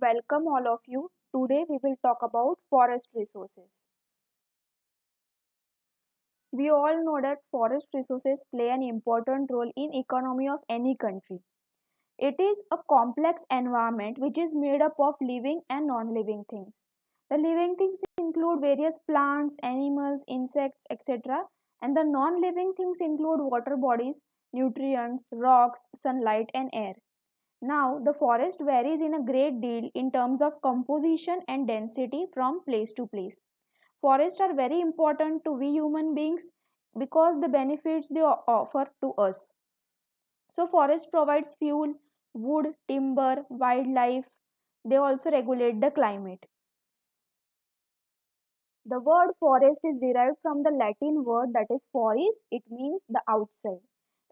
Welcome all of you. Today we will talk about forest resources. We all know that forest resources play an important role in economy of any country. It is a complex environment which is made up of living and non-living things. The living things include various plants, animals, insects, etc. And the non-living things include water bodies, nutrients, rocks, sunlight and air. Now, the forest varies in a great deal in terms of composition and density from place to place. Forests are very important to we human beings because the benefits they offer to us. So, forest provides fuel, wood, timber, wildlife. They also regulate the climate. The word forest is derived from the Latin word that is foris. It means the outside.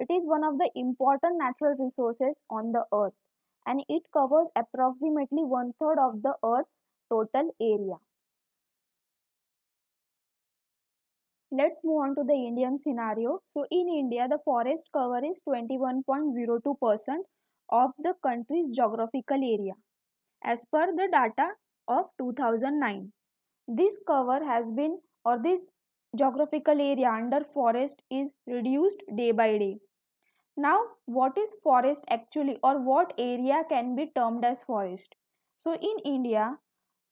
It is one of the important natural resources on the earth and it covers approximately one third of the earth's total area. Let's move on to the Indian scenario. So in India, the forest cover is 21.02% of the country's geographical area as per the data of 2009. This cover has been or this geographical area under forest is reduced day by day. Now, what is forest actually or what area can be termed as forest? So in India,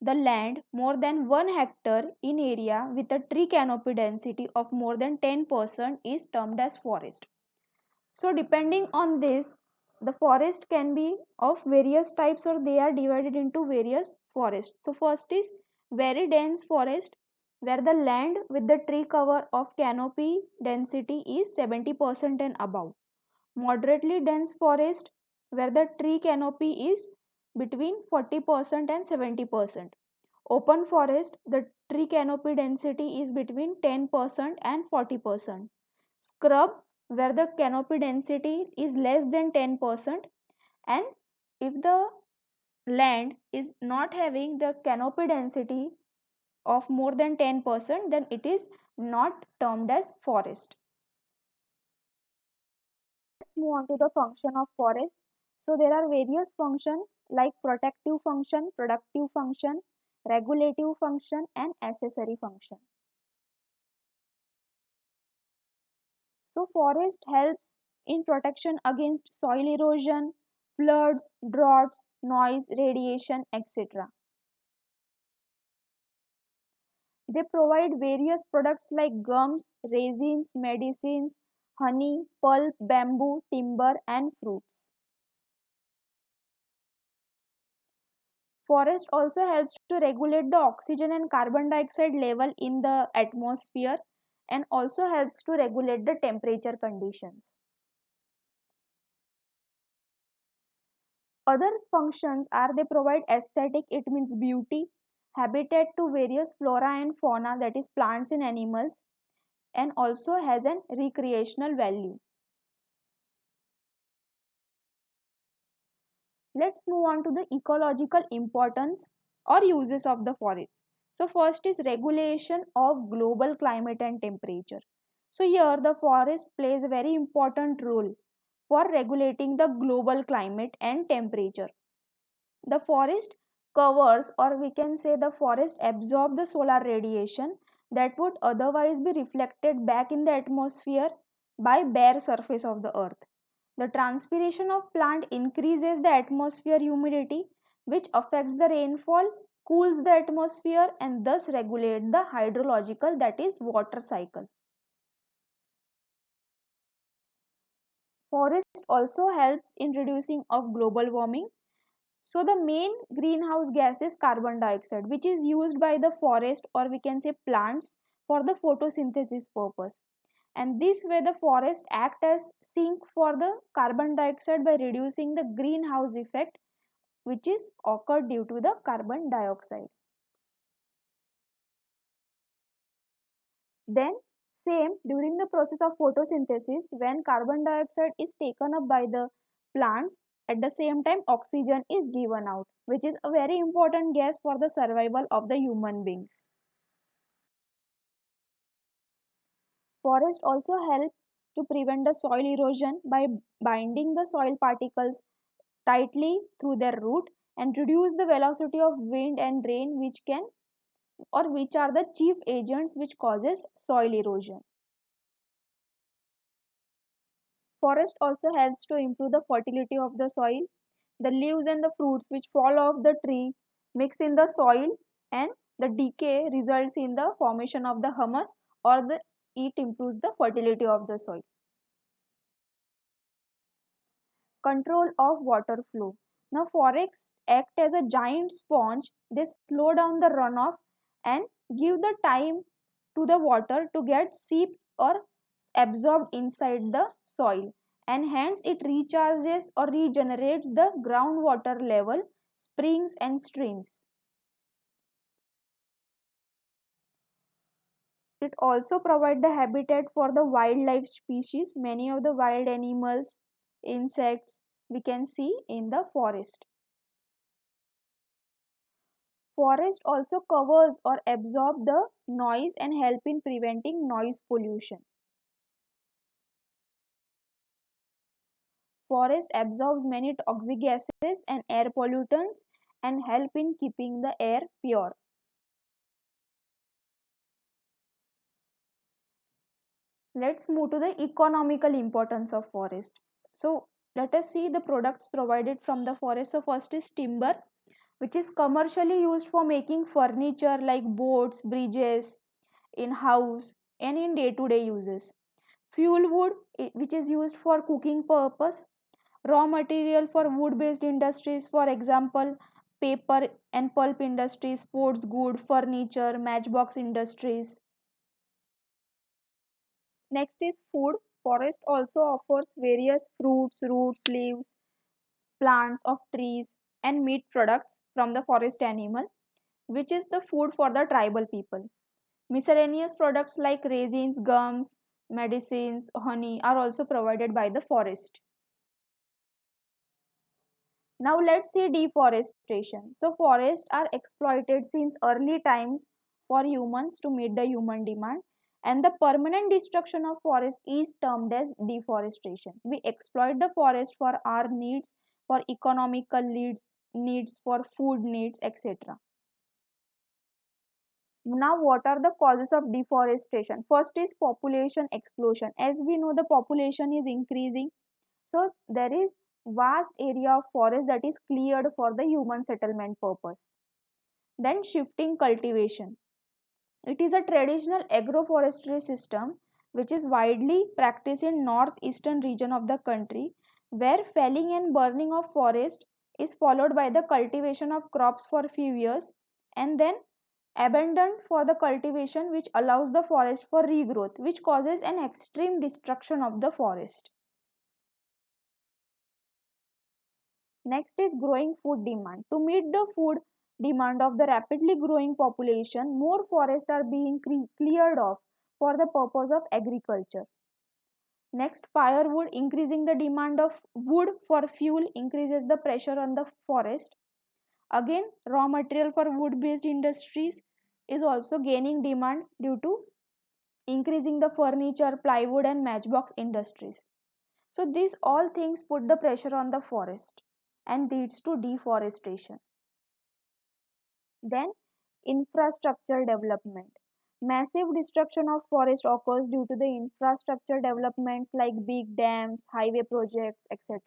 the land more than 1 hectare in area with a tree canopy density of more than 10% is termed as forest. So depending on this, the forest can be of various types or they are divided into various forests. So first is very dense forest where the land with the tree cover of canopy density is 70% and above. Moderately dense forest where the tree canopy is between 40% and 70%. Open forest, the tree canopy density is between 10% and 40%. Scrub, where the canopy density is less than 10%, and if the land is not having the canopy density of more than 10%, then it is not termed as forest. Let's move on to the function of forest. So there are various functions like protective function, productive function, regulative function and accessory function. So forest helps in protection against soil erosion, floods, droughts, noise, radiation, etc. They provide various products like gums, resins, medicines, honey, pulp, bamboo, timber and fruits. Forest also helps to regulate the oxygen and carbon dioxide level in the atmosphere and also helps to regulate the temperature conditions. Other functions are they provide aesthetic, it means beauty, habitat to various flora and fauna that is plants and animals and also has an recreational value. Let's move on to the ecological importance or uses of the forest. So first is regulation of global climate and temperature. So here the forest plays a very important role for regulating the global climate and temperature. The forest covers or we can say the forest absorb the solar radiation that would otherwise be reflected back in the atmosphere by bare surface of the earth. The transpiration of plant increases the atmosphere humidity which affects the rainfall, cools the atmosphere and thus regulate the hydrological that is water cycle. Forest also helps in reducing of global warming. So the main greenhouse gas is carbon dioxide which is used by the forest or we can say plants for the photosynthesis purpose. And this way the forest act as sink for the carbon dioxide by reducing the greenhouse effect which is occurred due to the carbon dioxide. Then same during the process of photosynthesis when carbon dioxide is taken up by the plants at the same time oxygen is given out which is a very important gas for the survival of the human beings. Forest also help to prevent the soil erosion by binding the soil particles tightly through their root and reduce the velocity of wind and rain, which are the chief agents which causes soil erosion. Forest also helps to improve the fertility of the soil. The leaves and the fruits which fall off the tree mix in the soil, and the decay results in the formation of the humus, it improves the fertility of the soil. Control of water flow. Now forests act as a giant sponge. They slow down the runoff and give the time to the water to get seep or absorbed inside the soil, and hence it recharges or regenerates the groundwater level, springs and streams. It also provides the habitat for the wildlife species. Many of the wild animals, insects we can see in the forest. Forest also covers or absorb the noise and help in preventing noise pollution. Forest absorbs many toxic gases and air pollutants and help in keeping the air pure. Let's move to the economical importance of forest. So let us see the products provided from the forest. So first is timber, which is commercially used for making furniture like boats, bridges, in house and in day-to-day uses. Fuel wood, which is used for cooking purpose. Raw material for wood-based industries, for example, paper and pulp industries, sports good, furniture, matchbox industries. Next is food. Forest also offers various fruits, roots, leaves, plants of trees and meat products from the forest animal, which is the food for the tribal people. Miscellaneous products like resins, gums, medicines, honey are also provided by the forest. Now let's see deforestation. So forests are exploited since early times for humans to meet the human demand, and the permanent destruction of forest is termed as deforestation. We exploit the forest for our needs, for economical needs for food needs, etc. Now what are the causes of deforestation? First is population explosion. As we know, the population is increasing, so there is vast area of forest that is cleared for the human settlement purpose. Then shifting cultivation. It is a traditional agroforestry system which is widely practiced in northeastern region of the country, where felling and burning of forest is followed by the cultivation of crops for a few years and then abandoned for the cultivation, which allows the forest for regrowth, which causes an extreme destruction of the forest. Next is growing food demand. To meet the food demand of the rapidly growing population, more forests are being cleared off for the purpose of agriculture. Next, firewood. Increasing the demand of wood for fuel increases the pressure on the forest. Again, raw material for wood-based industries is also gaining demand due to increasing the furniture, plywood and matchbox industries. So these all things put the pressure on the forest and leads to deforestation. Then infrastructure development. Massive destruction of forest occurs due to the infrastructure developments like big dams, highway projects, etc.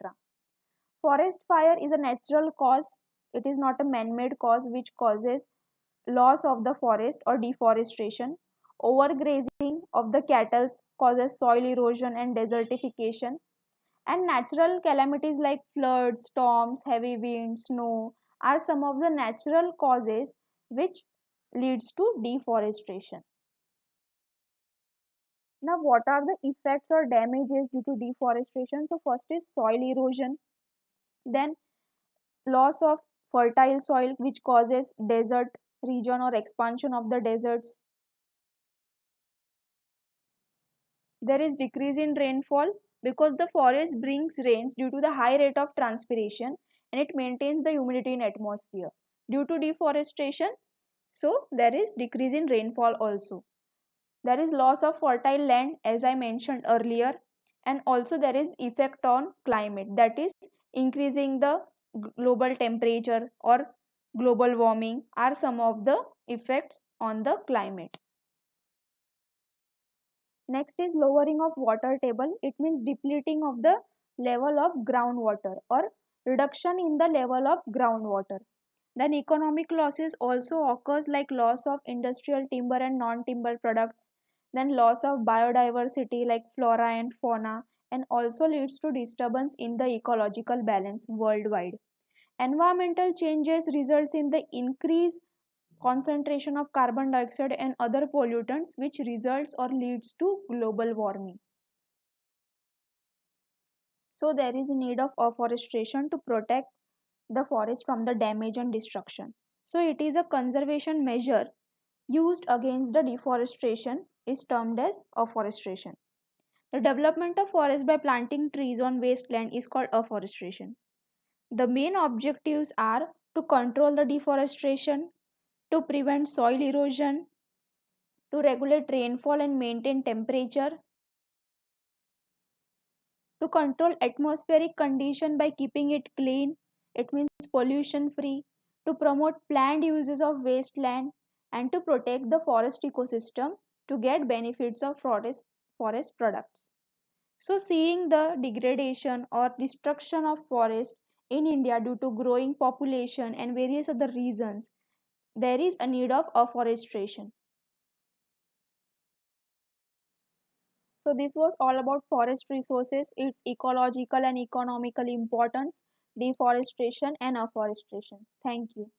Forest fire is a natural cause. It is not a man-made cause which causes loss of the forest or deforestation. Overgrazing of the cattle causes soil erosion and desertification. And natural calamities like floods, storms, heavy wind, snow are some of the natural causes which leads to deforestation. Now, what are the effects or damages due to deforestation? So, first is soil erosion, then loss of fertile soil, which causes desert region or expansion of the deserts. There is decrease in rainfall because the forest brings rains due to the high rate of transpiration and it maintains the humidity in atmosphere. Due to deforestation, so there is decrease in rainfall also. There is loss of fertile land as I mentioned earlier, and also there is effect on climate, that is increasing the global temperature or global warming are some of the effects on the climate. Next is lowering of water table. It means depleting of the level of groundwater or reduction in the level of groundwater. Then economic losses also occurs like loss of industrial timber and non-timber products, then loss of biodiversity like flora and fauna, and also leads to disturbance in the ecological balance worldwide. Environmental changes results in the increase concentration of carbon dioxide and other pollutants, which results or leads to global warming. So there is a need of afforestation to protect the forest from the damage and destruction. So it is a conservation measure used against the deforestation is termed as afforestation. The development of forest by planting trees on wasteland is called afforestation. The main objectives are to control the deforestation, to prevent soil erosion, to regulate rainfall and maintain temperature, to control atmospheric condition by keeping it clean, it means pollution free, to promote planned uses of wasteland, and to protect the forest ecosystem to get benefits of forest products. So seeing the degradation or destruction of forest in India due to growing population and various other reasons, there is a need of afforestation. So this was all about forest resources, its ecological and economical importance, deforestation and afforestation. Thank you.